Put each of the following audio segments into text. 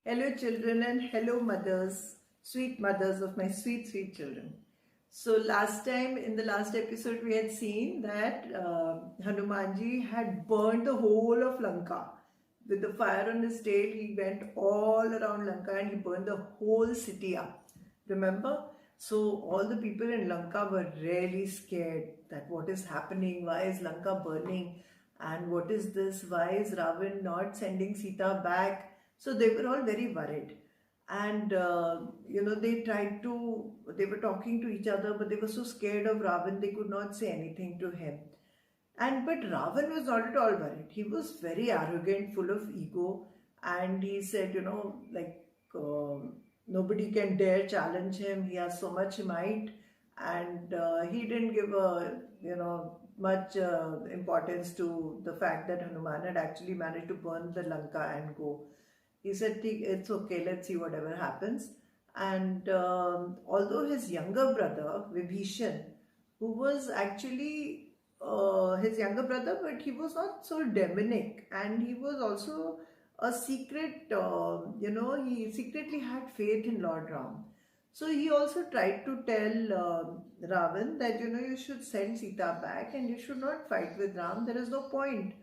Hello children and hello mothers, sweet mothers of my sweet, sweet children. So last time, in the last episode, we had seen that Hanumanji had burned the whole of Lanka. With the fire on his tail, he went all around Lanka and he burned the whole city up. Remember? So all the people in Lanka were really scared that what is happening, why is Lanka burning, and what is this, why is Ravan not sending Sita back? So they were all very worried. And they were talking to each other, but they were so scared of Ravan, they could not say anything to him. But Ravan was not at all worried. He was very arrogant, full of ego, and he said, nobody can dare challenge him. He has so much might, and he didn't give much importance to the fact that Hanuman had actually managed to burn the Lanka and go. He said, it's okay, let's see whatever happens. And although his younger brother, Vibhishan, who was actually his younger brother, but he was not so demonic, and he was also a secret, he secretly had faith in Lord Ram. So he also tried to tell Ravan that, you should send Sita back and you should not fight with Ram. There is no point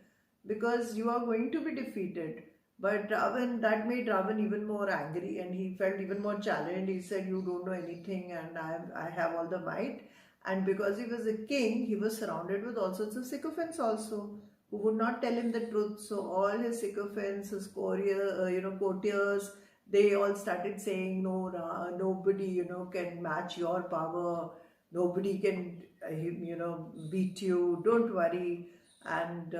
because you are going to be defeated. But that made Ravan even more angry and he felt even more challenged. He said, you don't know anything and I have all the might. And because he was a king, he was surrounded with all sorts of sycophants also, who would not tell him the truth. So all his sycophants, his courtiers, they all started saying, no, nobody, can match your power. Nobody can, beat you. Don't worry. And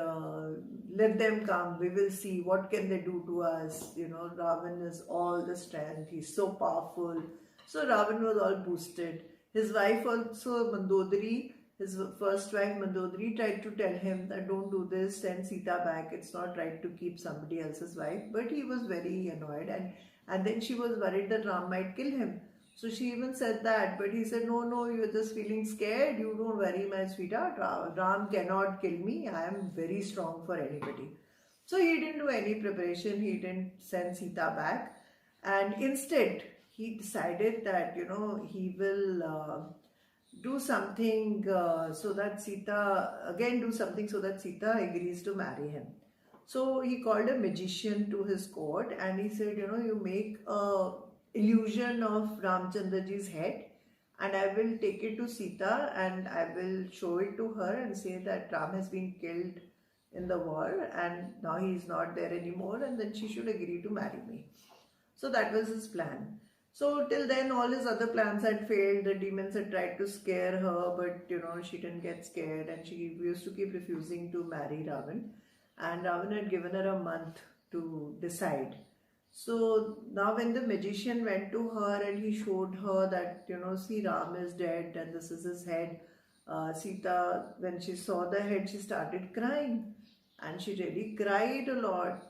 let them come. We will see what can they do to us. Ravan is all the strength. He's so powerful. So Ravan was all boosted. His wife also, Mandodari, his first wife Mandodari, tried to tell him that don't do this, send Sita back. It's not right to keep somebody else's wife. But he was very annoyed, and then she was worried that Ram might kill him. So she even said that, but he said, no, you're just feeling scared. You don't worry, my sweetheart. Ram cannot kill me. I am very strong for anybody. So he didn't do any preparation. He didn't send Sita back. And instead, he decided that, he will do something so that Sita agrees to marry him. So he called a magician to his court and he said, you make a illusion of Ramchandraji's head and I will take it to Sita and I will show it to her and say that Ram has been killed in the war and now he is not there anymore and then she should agree to marry me. So that was his plan. So till then all his other plans had failed. The demons had tried to scare her, but she didn't get scared and she used to keep refusing to marry Ravan. And Ravan had given her a month to decide. So now when the magician went to her and he showed her that, see, Ram is dead and this is his head. Sita, when she saw the head, she started crying and she really cried a lot,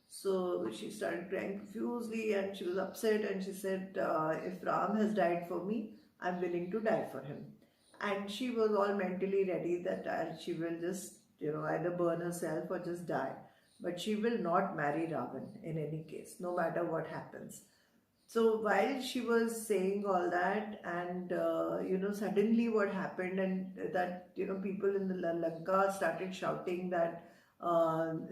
So she started crying profusely and she was upset and she said, if Ram has died for me, I'm willing to die for him. And she was all mentally ready that she will just, either burn herself or just die. But she will not marry Ravan in any case, no matter what happens. So while she was saying all that and, suddenly what happened and that, people in the Lanka started shouting that Ram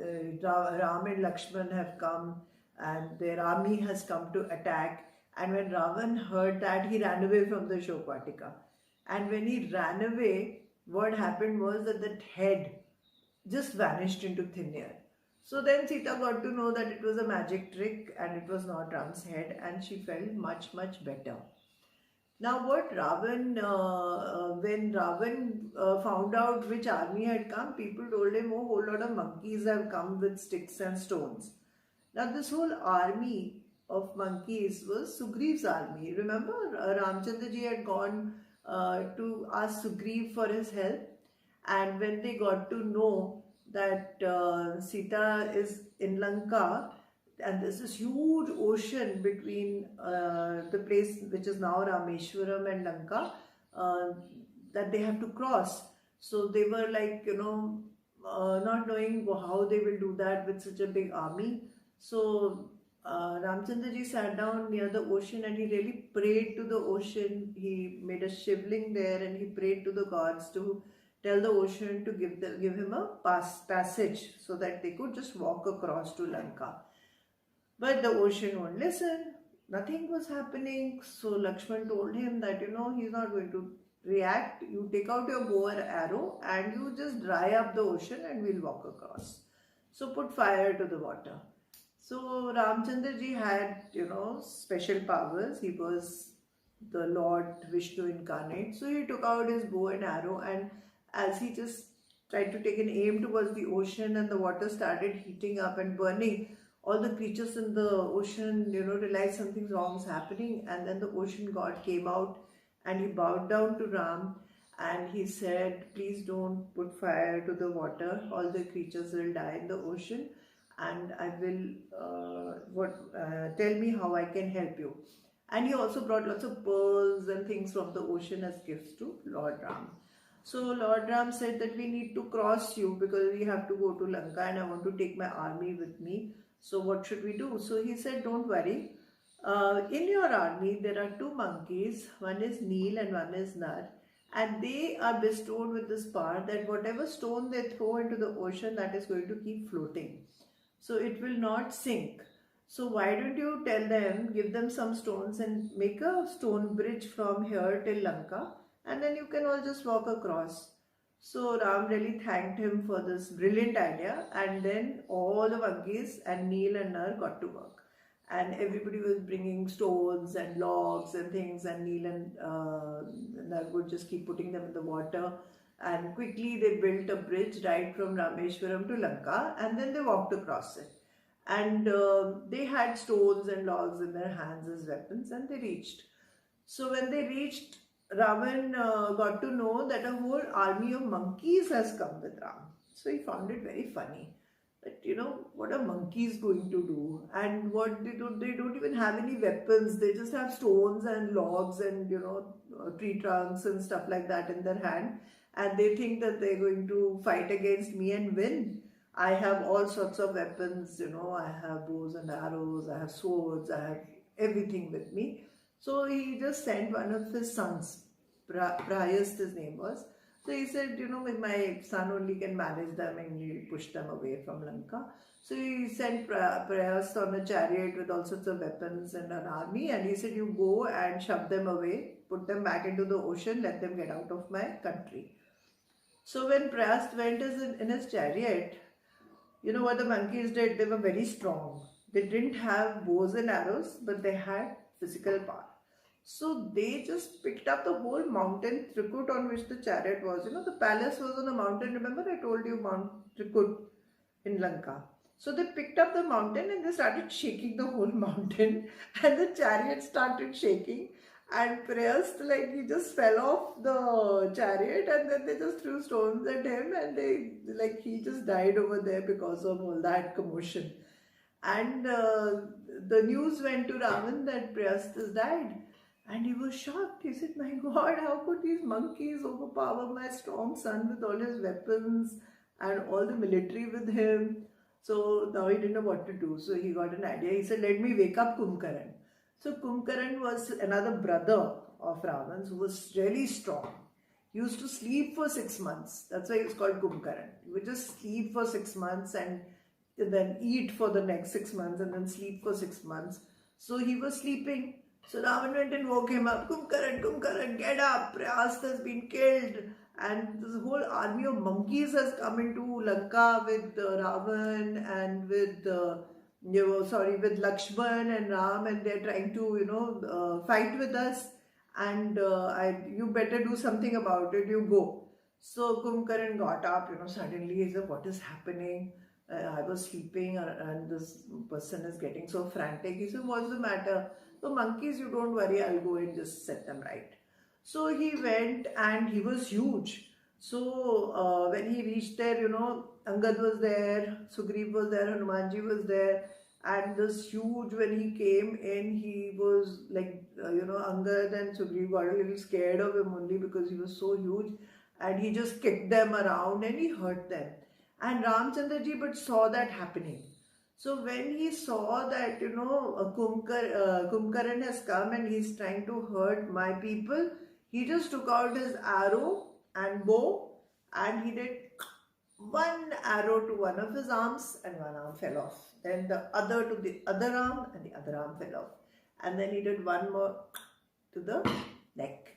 and Lakshman have come and their army has come to attack. And when Ravan heard that, he ran away from the Shokvatika. And when he ran away, what happened was that head just vanished into thin air. So then Sita got to know that it was a magic trick and it was not Ram's head and she felt much, much better. Now what Ravan, when Ravan found out which army had come, people told him, oh, a whole lot of monkeys have come with sticks and stones. Now this whole army of monkeys was Sugriev's army. Remember, Ramchandraji had gone to ask Sugriv for his help, and when they got to know that Sita is in Lanka and there's this huge ocean between the place which is now Rameshwaram and Lanka that they have to cross. So they were like, not knowing how they will do that with such a big army. So Ramchandra ji sat down near the ocean and he really prayed to the ocean. He made a shivling there and he prayed to the gods to tell the ocean to give him a passage so that they could just walk across to Lanka. But the ocean won't listen. Nothing was happening. So Lakshman told him that, he's not going to react. You take out your bow and arrow and you just dry up the ocean and we'll walk across. So put fire to the water. So Ramchandra ji had, special powers. He was the Lord Vishnu incarnate. So he took out his bow and arrow, and as he just tried to take an aim towards the ocean and the water started heating up and burning, all the creatures in the ocean, realized something wrong is happening, and then the ocean god came out and he bowed down to Ram and he said, please don't put fire to the water, all the creatures will die in the ocean, and I will, tell me how I can help you. And he also brought lots of pearls and things from the ocean as gifts to Lord Ram. So Lord Ram said that we need to cross you because we have to go to Lanka and I want to take my army with me. So what should we do? So he said, don't worry. In your army, there are two monkeys. One is Neel and one is Nar. And they are bestowed with this power that whatever stone they throw into the ocean, that is going to keep floating. So it will not sink. So why don't you tell them, give them some stones and make a stone bridge from here till Lanka, and then you can all just walk across. So Ram really thanked him for this brilliant idea, and then all the monkeys and Neel and Nar got to work. And everybody was bringing stones and logs and things, and Neel and Nar would just keep putting them in the water. And quickly they built a bridge right from Rameshwaram to Lanka, and then they walked across it. And they had stones and logs in their hands as weapons, and they reached. So when they reached, Ravan got to know that a whole army of monkeys has come with Ram. So he found it very funny that, what are monkeys going to do? And what they don't even have any weapons. They just have stones and logs and, tree trunks and stuff like that in their hand. And they think that they're going to fight against me and win. I have all sorts of weapons, I have bows and arrows, I have swords, I have everything with me. So he just sent one of his sons, Prayast his name was. So he said, my son only can manage them and he'll push them away from Lanka. So he sent Prayast on a chariot with all sorts of weapons and an army, and he said, you go and shove them away, put them back into the ocean, let them get out of my country. So when Prayast went in his chariot, you know what the monkeys did? They were very strong. They didn't have bows and arrows, but they had physical power. So they just picked up the whole mountain Trikut on which the chariot was. The palace was on a mountain. Remember I told you Mount Trikut in Lanka. So they picked up the mountain and they started shaking the whole mountain, and the chariot started shaking. And Prayast, he just fell off the chariot, and then they just threw stones at him, and he just died over there because of all that commotion. And the news went to Ravan that Prayast has died. And he was shocked. He said, my God, how could these monkeys overpower my strong son with all his weapons and all the military with him? So now he didn't know what to do. So he got an idea. He said, let me wake up Kumbhakaran. So Kumbhakaran was another brother of Ravan's who was really strong. He used to sleep for 6 months. That's why he was called Kumbhakaran. He would just sleep for 6 months and then eat for the next 6 months and then sleep for 6 months. So he was sleeping. So Ravan went and woke him up. Kumbhakaran, get up. Prayast has been killed. And this whole army of monkeys has come into Lanka with Ravan and with Lakshman and Ram, and they're trying to, fight with us. And you better do something about it. You go. So Kumbhakaran got up. Suddenly he said, what is happening? I was sleeping and this person is getting so frantic. He said, what's the matter? So monkeys, you don't worry, I'll go and just set them right. So he went and he was huge. So when he reached there, Angad was there, Sugriv was there, Hanumanji was there. And this huge, when he came in, he was Angad and Sugriv got a little scared of him only because he was so huge. And he just kicked them around and he hurt them. And Ramchandra ji but saw that happening. So when he saw that, Kumkaran has come and he's trying to hurt my people, he just took out his arrow and bow and he did one arrow to one of his arms and one arm fell off. Then the other to the other arm and the other arm fell off. And then he did one more to the neck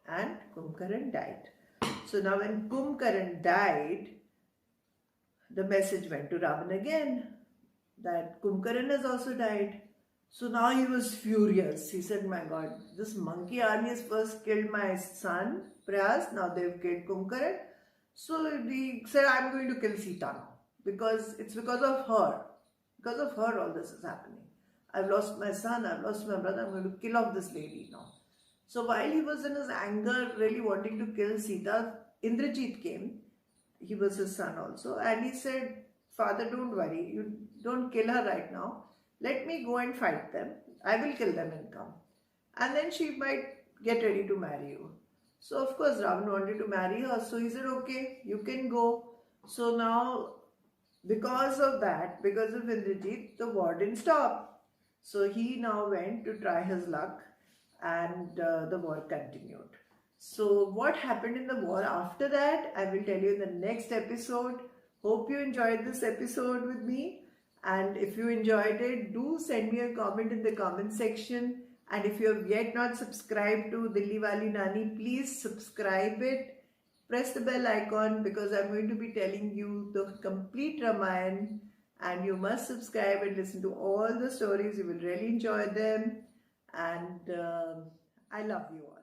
and Kumkaran died. So now when Kumkaran died, the message went to Ravan again that Kumkaran has also died. So now he was furious. He said, my God, this monkey army has first killed my son, Prayas. Now they've killed Kumkaran. So he said, I'm going to kill Sita now. Because it's because of her. Because of her all this is happening. I've lost my son, I've lost my brother, I'm going to kill off this lady now. So while he was in his anger, really wanting to kill Sita, Indrajit came. He was his son also. And he said, Father, don't worry. You don't kill her right now. Let me go and fight them. I will kill them and come. And then she might get ready to marry you. So of course Ravan wanted to marry her. So he said, okay, you can go. So now, because of that, because of Indrajit, the war didn't stop. So he now went to try his luck and the war continued. So what happened in the war after that, I will tell you in the next episode. Hope you enjoyed this episode with me. And if you enjoyed it, do send me a comment in the comment section. And if you have yet not subscribed to Dilliwalinani, please subscribe it. Press the bell icon because I'm going to be telling you the complete Ramayana. And you must subscribe and listen to all the stories. You will really enjoy them. And I love you all.